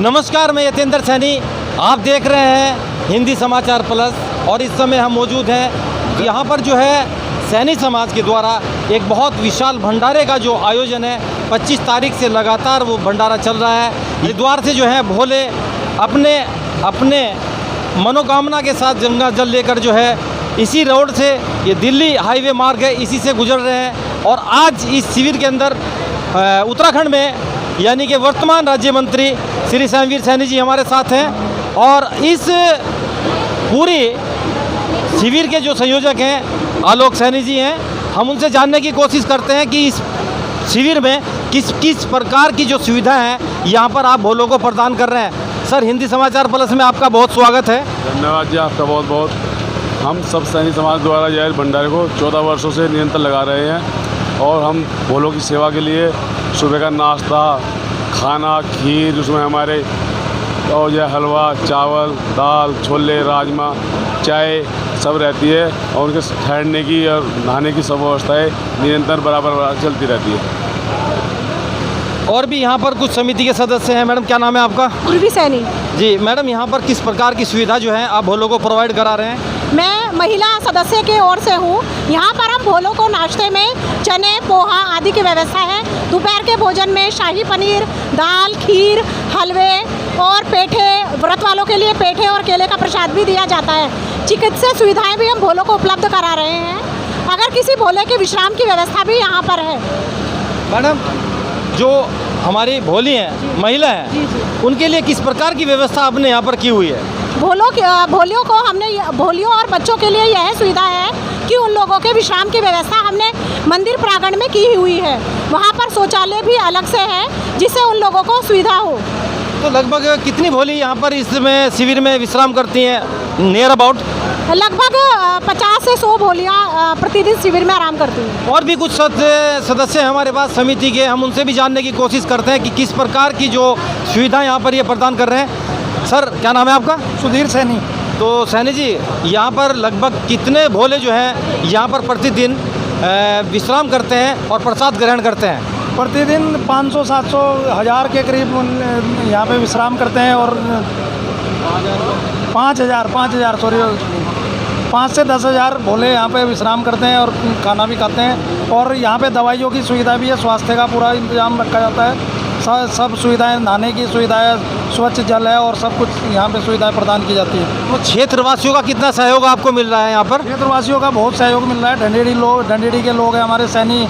नमस्कार, मैं यतेंद्र सैनी। आप देख रहे हैं हिंदी समाचार प्लस और इस समय हम मौजूद हैं यहाँ पर जो है सैनी समाज के द्वारा एक बहुत विशाल भंडारे का जो आयोजन है 25 तारीख से लगातार वो भंडारा चल रहा है। हरिद्वार से जो है भोले अपने अपने मनोकामना के साथ गंगा जल लेकर जो है इसी रोड से, ये दिल्ली हाईवे मार्ग है, इसी से गुजर रहे हैं। और आज इस शिविर के अंदर उत्तराखंड में यानी कि वर्तमान राज्य मंत्री श्री सैमवीर सैनी जी हमारे साथ हैं और इस पूरी शिविर के जो संयोजक हैं आलोक सैनी जी हैं। हम उनसे जानने की कोशिश करते हैं कि इस शिविर में किस किस प्रकार की जो सुविधा है यहाँ पर आप भोलों को प्रदान कर रहे हैं। सर, हिंदी समाचार प्लस में आपका बहुत स्वागत है। धन्यवाद जी, आपका बहुत बहुत। हम सब सैनी समाज द्वारा यह भंडारे को 14 वर्षों से निरंतर लगा रहे हैं और हम भोलों की सेवा के लिए सुबह का नाश्ता, खाना, खीर, उसमें हमारे और यह हलवा, चावल, दाल, छोले, राजमा, चाय सब रहती है और उनके ठहरने की और नहाने की सब व्यवस्थाएँ निरंतर बराबर चलती रहती है। और भी यहाँ पर कुछ समिति के सदस्य हैं। मैडम, क्या नाम है आपका? पूर्वी सैनी जी। मैडम, यहाँ पर किस प्रकार की सुविधा जो है आप भोलों को प्रोवाइड करा रहे हैं? मैं महिला सदस्य के ओर से हूँ। यहाँ पर हम भोलों को नाश्ते में चने, पोहा आदि की व्यवस्था है। दोपहर के भोजन में शाही पनीर, दाल, खीर, हलवे और पेठे, व्रत वालों के लिए पेठे और केले का प्रसाद भी दिया जाता है। चिकित्सा सुविधाएं भी हम भोलों को उपलब्ध करा रहे हैं। अगर किसी भोले के विश्राम की व्यवस्था भी यहाँ पर है। मैडम, जो हमारी भोली हैं, महिला हैं, उनके लिए किस प्रकार की व्यवस्था आपने यहाँ पर की हुई है? भोलियों को हमने, भोलियों और बच्चों के लिए यह सुविधा है कि उन लोगों के विश्राम की व्यवस्था हमने मंदिर प्रांगण में की हुई है। वहाँ पर शौचालय भी अलग से है जिससे उन लोगों को सुविधा हो। तो लगभग कितनी भोली यहाँ पर इसमें शिविर में विश्राम करती हैं? नियर अबाउट लगभग 50 से 100 भोलियाँ प्रतिदिन शिविर में आराम करती हैं। और भी कुछ सदस्य हैं हमारे पास समिति के, हम उनसे भी जानने की कोशिश करते हैं कि किस प्रकार की जो सुविधा यहाँ पर ये प्रदान कर रहे हैं। सर, क्या नाम है आपका? सुधीर सैनी। तो सैनी जी, यहाँ पर लगभग कितने भोले जो हैं यहाँ पर प्रतिदिन विश्राम करते हैं और प्रसाद ग्रहण करते हैं? प्रतिदिन 500, 700, 1000 के करीब यहाँ पे विश्राम करते हैं और 5 से 10,000 भोले यहाँ पे विश्राम करते हैं और खाना भी खाते हैं। और यहाँ पे दवाइयों की सुविधा भी है, स्वास्थ्य का पूरा इंतजाम रखा जाता है। सब सुविधाएं, नहाने की सुविधाएं, स्वच्छ जल है और सब कुछ यहाँ पे सुविधाएं प्रदान की जाती है। तो क्षेत्रवासियों का कितना सहयोग आपको मिल रहा है यहाँ पर? क्षेत्रवासियों का बहुत सहयोग मिल रहा है। ढंडेड़ी के लोग हैं, हमारे सैनी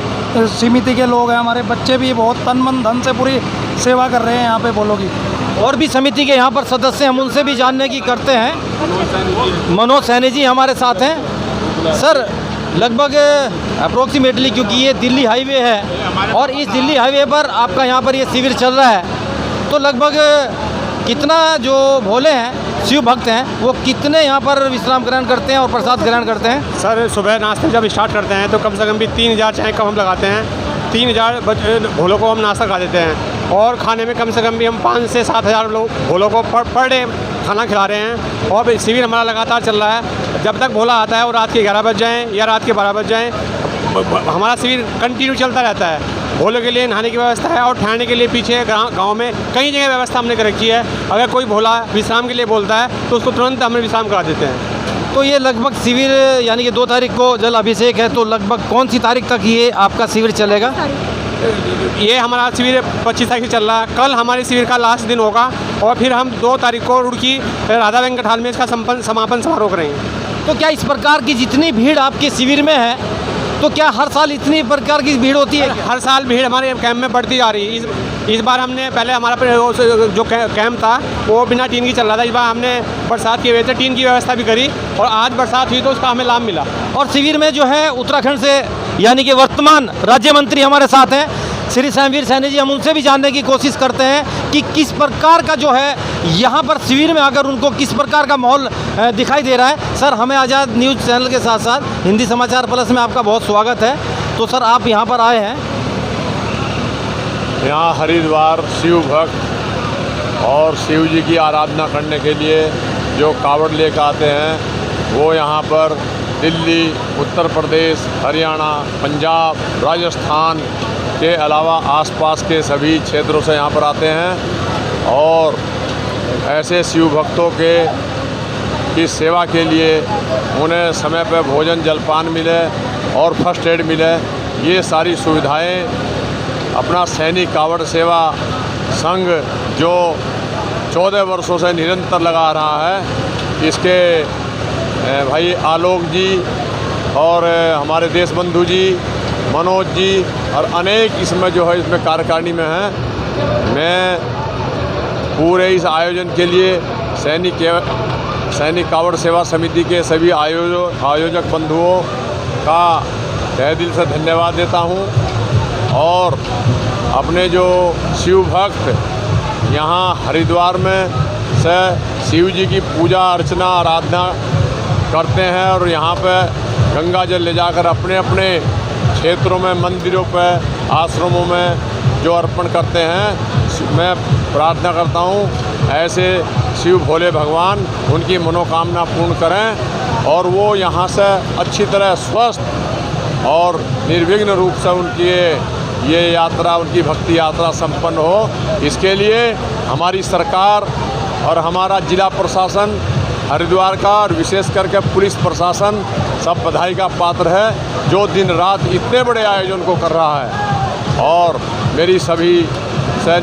समिति के लोग हैं, हमारे बच्चे भी बहुत तन मन धन से पूरी सेवा कर रहे हैं यहाँ पे भोलों की। और भी समिति के यहाँ पर सदस्य, हम उनसे भी जानने की करते हैं। मनोज सैनी जी हमारे साथ हैं। सर, लगभग अप्रोक्सीमेटली, क्योंकि ये दिल्ली हाईवे है और इस दिल्ली हाईवे पर आपका यहाँ पर ये शिविर चल रहा है, तो लगभग कितना जो भोले हैं, शिव भक्त हैं, वो कितने यहाँ पर विश्राम ग्रहण करते हैं और प्रसाद ग्रहण करते हैं? सर, सुबह नाश्ते जब स्टार्ट करते हैं तो कम से कम भी 3000 चाय कम हम लगाते हैं। 3000 भोलों को हम नाश्ता खा देते हैं और खाने में कम से कम भी हम 5 से 7,000 लोग भोलों को पर डे खाना खिला रहे हैं। और शिविर हमारा लगातार चल रहा है। जब तक भोला आता है और रात के 11 बज जाएँ या रात के 12 बज जाएँ, हमारा शिविर कंटिन्यू चलता रहता है। भोलों के लिए नहाने की व्यवस्था है और ठहरने के लिए पीछे गांव में कई जगह व्यवस्था हमने कर रखी है। अगर कोई भोला विश्राम के लिए बोलता है तो उसको तुरंत हमें विश्राम करा देते हैं। तो ये लगभग शिविर यानी कि 2 तारीख को जल अभिषेक है, तो लगभग कौन सी तारीख तक ये आपका शिविर चलेगा? ये हमारा शिविर 25 तारीख से चल रहा है। कल हमारे शिविर का लास्ट दिन होगा और फिर हम 2 तारीख को रुड़की राधा वेंकट हॉल में इसका समापन समारोह करेंगे। तो क्या इस प्रकार की जितनी भीड़ आपके शिविर में है, तो क्या हर साल इतनी प्रकार की भीड़ होती है? हर साल भीड़ हमारे कैंप में बढ़ती जा रही है। इस बार हमने, पहले हमारा जो कैंप था वो बिना टीन की चल रहा था। इस बार हमने बरसात की वजह से टीन की व्यवस्था भी करी और आज बरसात हुई तो उसका हमें लाभ मिला। और शिविर में जो है उत्तराखंड से यानी कि वर्तमान राज्य मंत्री हमारे साथ हैं श्री सैमवीर सैनी जी, हम उनसे भी जानने की कोशिश करते हैं कि किस प्रकार का जो है यहाँ पर शिविर में आकर उनको किस प्रकार का माहौल दिखाई दे रहा है। सर, हमें आज़ाद न्यूज़ चैनल के साथ साथ हिंदी समाचार प्लस में आपका बहुत स्वागत है। तो सर, आप यहाँ पर आए हैं, यहाँ हरिद्वार शिव भक्त और शिव जी की आराधना करने के लिए जो कावड़ लेकर आते हैं, वो यहाँ पर दिल्ली, उत्तर प्रदेश, हरियाणा, पंजाब, राजस्थान के अलावा आसपास के सभी क्षेत्रों से यहाँ पर आते हैं और ऐसे शिव भक्तों की सेवा के लिए उन्हें समय पर भोजन जलपान मिले और फर्स्ट एड मिले, ये सारी सुविधाएं अपना सैनिक कावड़ सेवा संघ जो 14 वर्षों से निरंतर लगा रहा है, इसके भाई आलोक जी और हमारे देश बंधु जी, मनोज जी और अनेक इसमें जो है इसमें कार्यकारिणी में हैं। मैं पूरे इस आयोजन के लिए सैनिक कावड़ सेवा समिति के सभी आयोजक बंधुओं का तहे दिल से धन्यवाद देता हूं और अपने जो शिव भक्त यहाँ हरिद्वार में से शिव जी की पूजा अर्चना आराधना करते हैं और यहाँ पे गंगा जल ले जाकर अपने अपने क्षेत्रों में, मंदिरों पर, आश्रमों में जो अर्पण करते हैं, मैं प्रार्थना करता हूँ ऐसे शिव भोले भगवान उनकी मनोकामना पूर्ण करें और वो यहाँ से अच्छी तरह स्वस्थ और निर्विघ्न रूप से उनकी ये यात्रा, उनकी भक्ति यात्रा संपन्न हो। इसके लिए हमारी सरकार और हमारा जिला प्रशासन हरिद्वार का और विशेष करके पुलिस प्रशासन सब बधाई का पात्र है, जो दिन रात इतने बड़े आयोजन को कर रहा है। और मेरी सभी से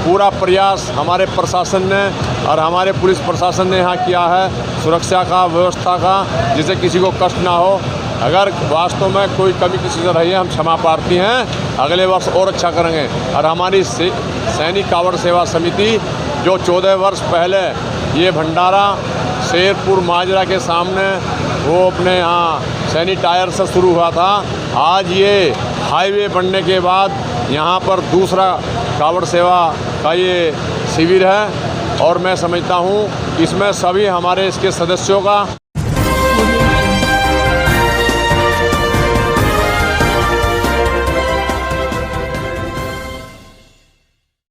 पूरा प्रयास हमारे प्रशासन ने और हमारे पुलिस प्रशासन ने यहाँ किया है सुरक्षा का, व्यवस्था का, जिससे किसी को कष्ट ना हो। अगर वास्तव में कोई कमी किसी से रही है, हम क्षमा प्रार्थी हैं, अगले वर्ष और अच्छा करेंगे। और हमारी सैनिक कावड़ सेवा समिति जो 14 वर्ष पहले ये भंडारा शेरपुर माजरा के सामने वो अपने यहाँ सैनिक टायर से शुरू हुआ था, आज ये हाईवे बनने के बाद यहाँ पर दूसरा कावड़ सेवा का ये शिविर है और मैं समझता हूँ इसमें सभी हमारे इसके सदस्यों का